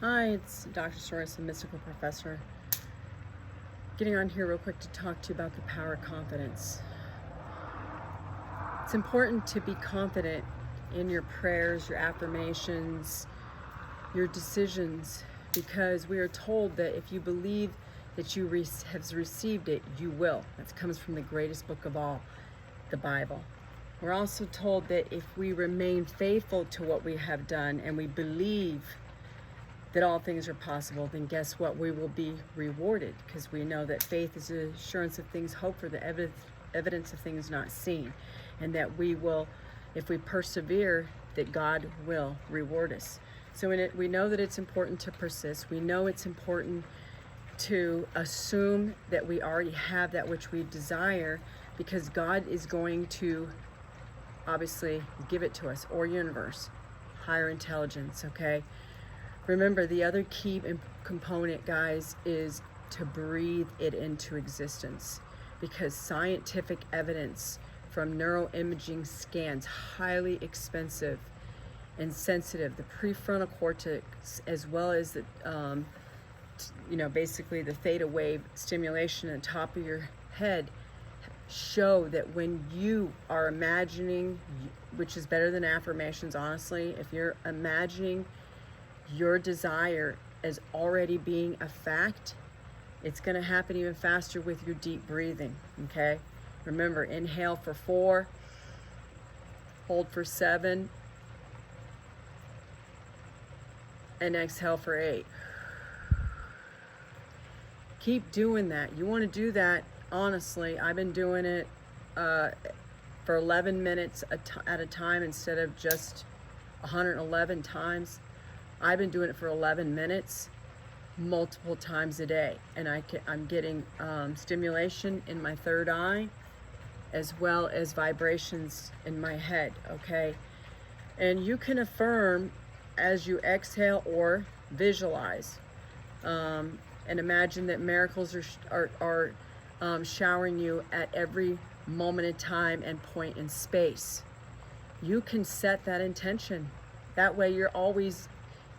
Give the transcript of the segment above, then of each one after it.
Hi, it's Dr. Soros, a mystical professor. Getting on here real quick to talk to you about the power of confidence. It's important to be confident in your prayers, your affirmations, your decisions, because we are told that if you believe that you have received it, you will. That comes from the greatest book of all, the Bible. We're also told that if we remain faithful to what we have done and we believe that all things are possible, then guess what? We will be rewarded, because we know that faith is the assurance of things hoped for, the evidence of things not seen, and that we will, if we persevere, that God will reward us. So in it, we know that it's important to persist. We know it's important to assume that we already have that which we desire, because God is going to obviously give it to us, or universe, higher intelligence, okay? Remember, the other key component, guys, is to breathe it into existence, because scientific evidence from neuroimaging scans, highly expensive and sensitive, the prefrontal cortex, as well as the, basically the theta wave stimulation on top of your head, show that when you are imagining, which is better than affirmations, honestly, if you're imagining your desire as already being a fact, it's going to happen even faster with your deep breathing, okay? Remember, inhale for 4, hold for 7, and exhale for 8. Keep doing that. You want to do that, honestly. I've been doing it for 11 minutes at a time instead of just 111 times. I've been doing it for 11 minutes, multiple times a day, and I'm getting stimulation in my third eye, as well as vibrations in my head, okay? And you can affirm as you exhale or visualize, and imagine that miracles are showering you at every moment in time and point in space. You can set that intention. That way you're always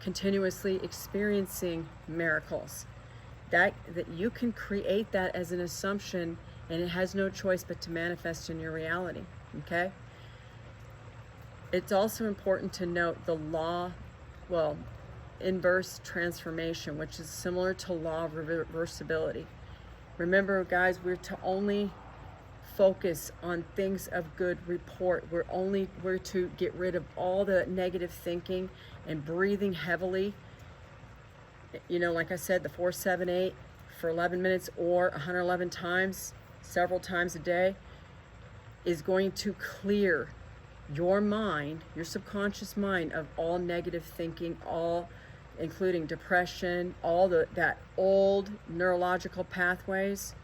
continuously experiencing miracles. That you can create that as an assumption, and it has no choice but to manifest in your reality, okay? It's also important to note the law, inverse transformation, which is similar to law of reversibility. Remember, guys, we're to only focus on things of good report. We're to get rid of all the negative thinking and breathing heavily. Like I said, the 4, 7, 8 for 11 minutes or 111 times, several times a day, is going to clear your mind, your subconscious mind, of all negative thinking, all including depression, all that old neurological pathways,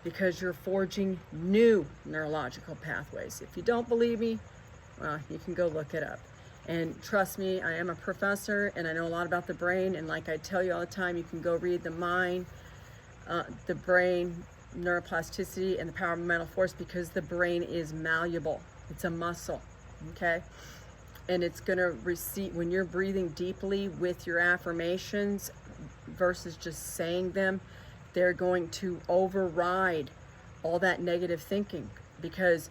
because you're forging new neurological pathways. If you don't believe me, well, you can go look it up. And trust me, I am a professor and I know a lot about the brain. And like I tell you all the time, you can go read The Mind, the Brain, Neuroplasticity, and the Power of Mental Force, because the brain is malleable. It's a muscle, okay? And it's going to receive, when you're breathing deeply with your affirmations versus just saying them, they're going to override all that negative thinking, because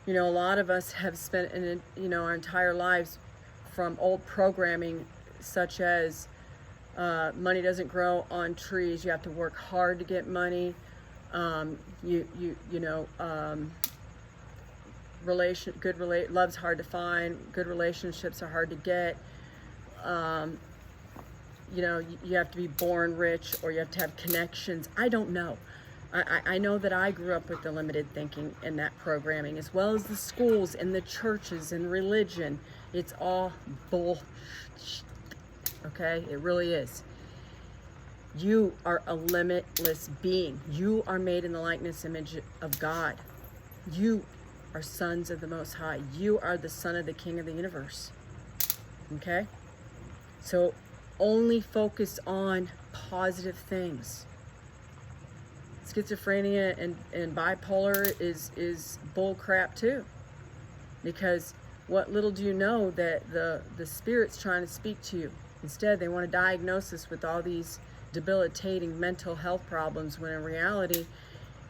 a lot of us have spent our entire lives from old programming, such as money doesn't grow on trees, you have to work hard to get money, love's hard to find, good relationships are hard to get, you have to be born rich, or you have to have connections. I don't know. I know that I grew up with the limited thinking and that programming, as well as the schools and the churches and religion. It's all bull, okay? It really is. You are a limitless being. You are made in the likeness image of God. You are sons of the Most High. You are the son of the King of the universe, okay? So only focus on positive things. Schizophrenia and bipolar is bull crap too, because what little do you know that the spirit's trying to speak to you. Instead, they want to diagnose us with all these debilitating mental health problems, when in reality,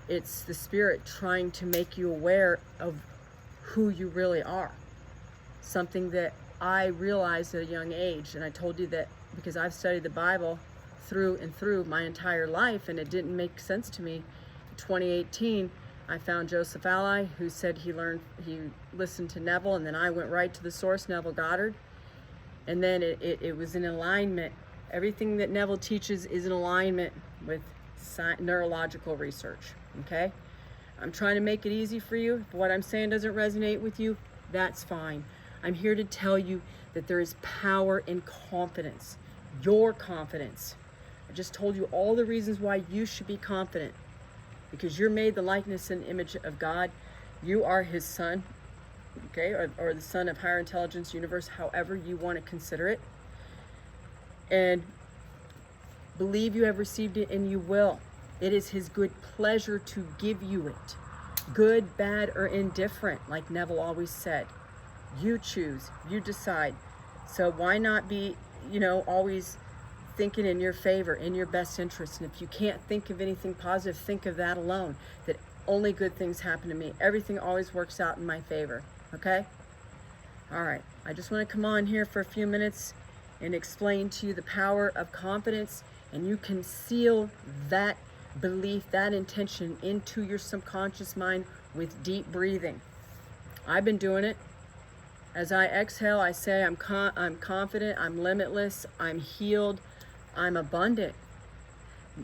it's the Spirit trying to make you aware of who you really are. Something that I realized at a young age, and I told you that because I've studied the Bible through and through my entire life, and it didn't make sense to me. In 2018, I found Joseph Ally, who said he listened to Neville, and then I went right to the source, Neville Goddard, and then it was in alignment. Everything that Neville teaches is in alignment with neurological research, okay? I'm trying to make it easy for you. If what I'm saying doesn't resonate with you, that's fine. I'm here to tell you that there is power in confidence. Your confidence. I just told you all the reasons why you should be confident. Because you're made the likeness and image of God. You are his son, okay? Or the son of higher intelligence, universe, however you want to consider it. And believe you have received it, and you will. It is his good pleasure to give you it. Good, bad, or indifferent, like Neville always said. You choose, you decide. So why not be, always thinking in your favor, in your best interest? And if you can't think of anything positive, think of that alone, that only good things happen to me. Everything always works out in my favor, okay? All right, I just want to come on here for a few minutes and explain to you the power of confidence, and you can seal that belief, that intention into your subconscious mind with deep breathing. I've been doing it. As I exhale, I say I'm confident, I'm limitless, I'm healed, I'm abundant.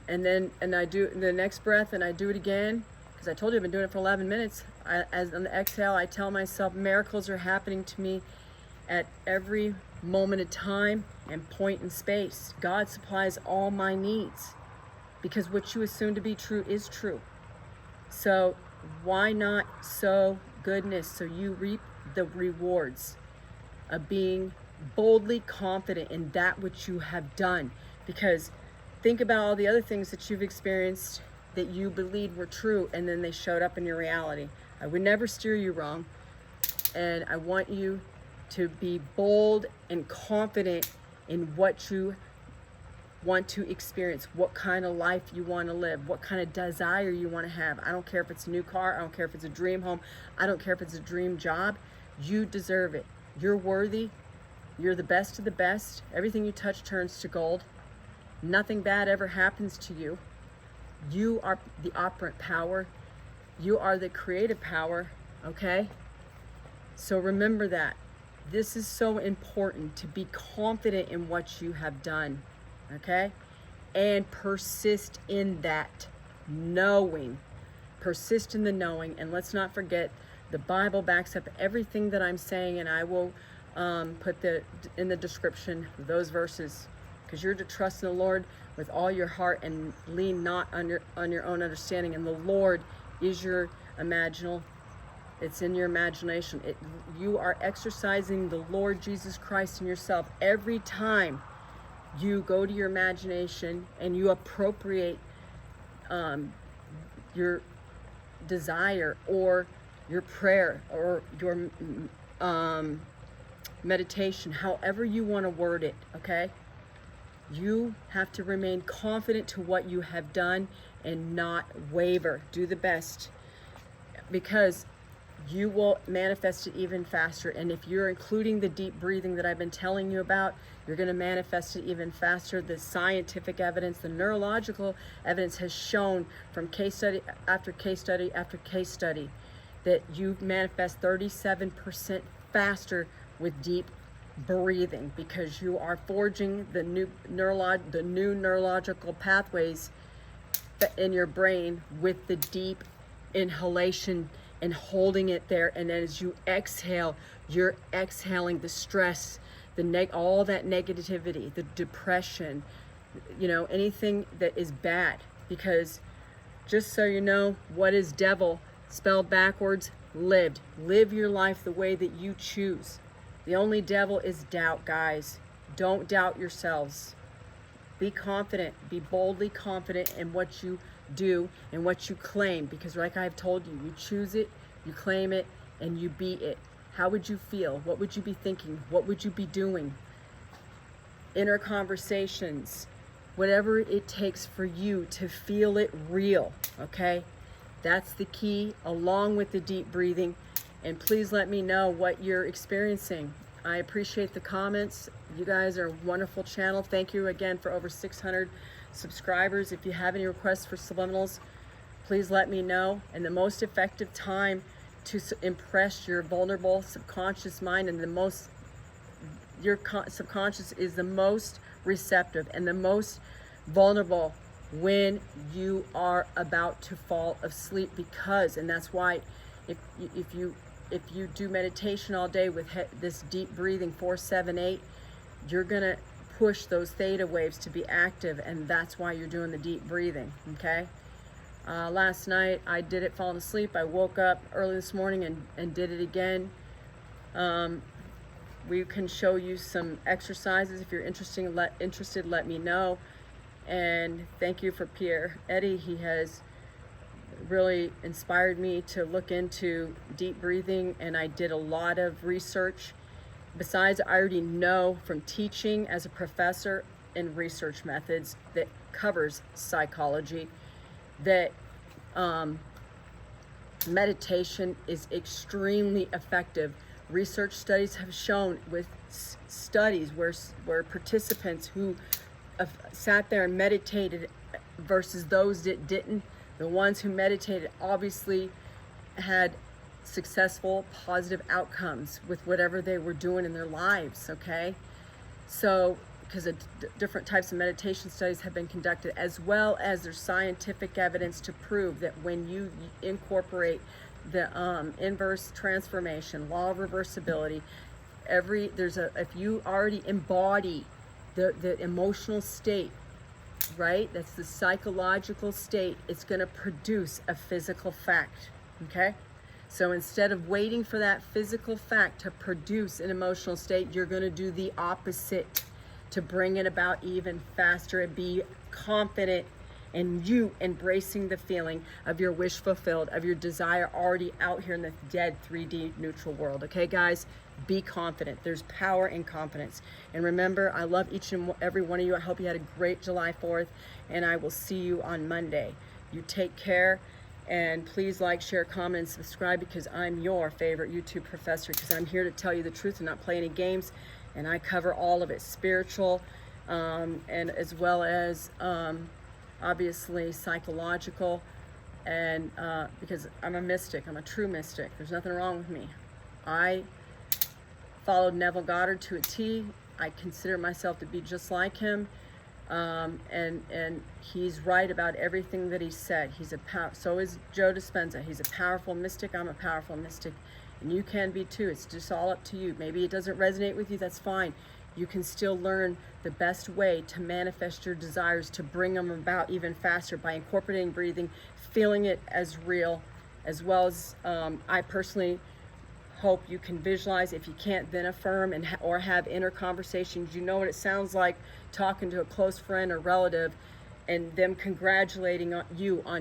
And I do the next breath, and I do it again, because I told you I've been doing it for 11 minutes. As on the exhale, I tell myself miracles are happening to me at every moment of time and point in space. God supplies all my needs, because what you assume to be true is true. So why not sow goodness so you reap the rewards of being boldly confident in that which you have done? Because think about all the other things that you've experienced that you believed were true, and then they showed up in your reality. I would never steer you wrong, and I want you to be bold and confident in what you want to experience, what kind of life you want to live, what kind of desire you want to have. I don't care if it's a new car, I don't care if it's a dream home, I don't care if it's a dream job. You deserve it. You're worthy. You're the best of the best. Everything you touch turns to gold. Nothing bad ever happens to you. You are the operant power. You are the creative power, okay? So remember that. This is so important, to be confident in what you have done, okay? And persist in that knowing. Persist in the knowing. And let's not forget, the Bible backs up everything that I'm saying, and I will put in the description those verses, because you're to trust in the Lord with all your heart and lean not on your own understanding. And the Lord is your imaginal. It's in your imagination. You are exercising the Lord Jesus Christ in yourself every time you go to your imagination and you appropriate your desire or your prayer or your meditation, however you want to word it, okay? You have to remain confident to what you have done and not waver. Do the best, because you will manifest it even faster. And if you're including the deep breathing that I've been telling you about, you're going to manifest it even faster. The scientific evidence, the neurological evidence has shown from case study after case study after case study that you manifest 37% faster with deep breathing, because you are forging the new neurological pathways in your brain with the deep inhalation and holding it there. And then as you exhale, you're exhaling the stress, all that negativity, the depression, anything that is bad. Because just so you know, what is devil spelled backwards? Lived. Live your life the way that you choose. The only devil is doubt, guys. Don't doubt yourselves. Be confident. Be boldly confident in what you do and what you claim, because like I've told you, you choose it, you claim it, and you be it. How would you feel? What would you be thinking? What would you be doing? inner conversations, whatever it takes for you to feel it real, okay? That's the key, along with the deep breathing. And please let me know what you're experiencing. I appreciate the comments. You guys are a wonderful channel. Thank you again for over 600 subscribers. If you have any requests for subliminals, please let me know. And the most effective time to impress your vulnerable subconscious mind, and your subconscious is the most receptive and the most vulnerable when you are about to fall asleep, because, and that's why if you do meditation all day with this deep breathing 4-7-8, you're gonna push those theta waves to be active, and that's why you're doing the deep breathing, okay? Last night I did it falling asleep. I woke up early this morning and did it again. We can show you some exercises if you're interested. Let me know. And thank you for Pierre Eddie. He has really inspired me to look into deep breathing, and I did a lot of research. Besides, I already know from teaching as a professor in research methods that covers psychology that meditation is extremely effective. Research studies have shown, with studies where participants who sat there and meditated versus those that didn't, the ones who meditated obviously had successful, positive outcomes with whatever they were doing in their lives, okay? So, because different types of meditation studies have been conducted, as well as there's scientific evidence to prove that when you incorporate the inverse transformation, law of reversibility, if you already embody the emotional state, right? That's the psychological state. It's going to produce a physical fact, okay? So instead of waiting for that physical fact to produce an emotional state, you're going to do the opposite to bring it about even faster and be confident in you embracing the feeling of your wish fulfilled, of your desire already out here in the dead 3D neutral world. Okay, guys? Be confident. There's power in confidence. And remember, I love each and every one of you. I hope you had a great July 4th, and I will see you on Monday. You take care, and please like, share, comment, and subscribe, because I'm your favorite YouTube professor, because I'm here to tell you the truth and not play any games, and I cover all of it, spiritual, and as well as obviously psychological, and because I'm a mystic, I'm a true mystic. There's nothing wrong with me. I followed Neville Goddard to a T. I consider myself to be just like him, and he's right about everything that he said. So is Joe Dispenza. He's a powerful mystic. I'm a powerful mystic, and you can be too. It's just all up to you. Maybe it doesn't resonate with you. That's fine. You can still learn the best way to manifest your desires, to bring them about even faster by incorporating breathing, feeling it as real, as well as I personally hope you can visualize. If you can't, then affirm or have inner conversations. You know what it sounds like talking to a close friend or relative and them congratulating on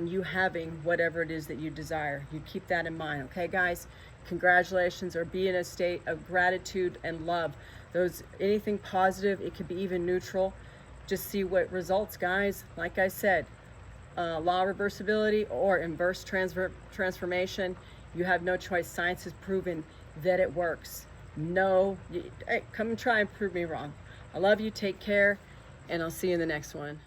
you having whatever it is that you desire. You keep that in mind, okay, guys? Congratulations, or be in a state of gratitude and love. Anything positive, it could be even neutral. Just see what results, guys. Like I said, law of reversibility or inverse transformation, you have no choice. Science has proven that it works. Hey, come and try and prove me wrong. I love you, take care, and I'll see you in the next one.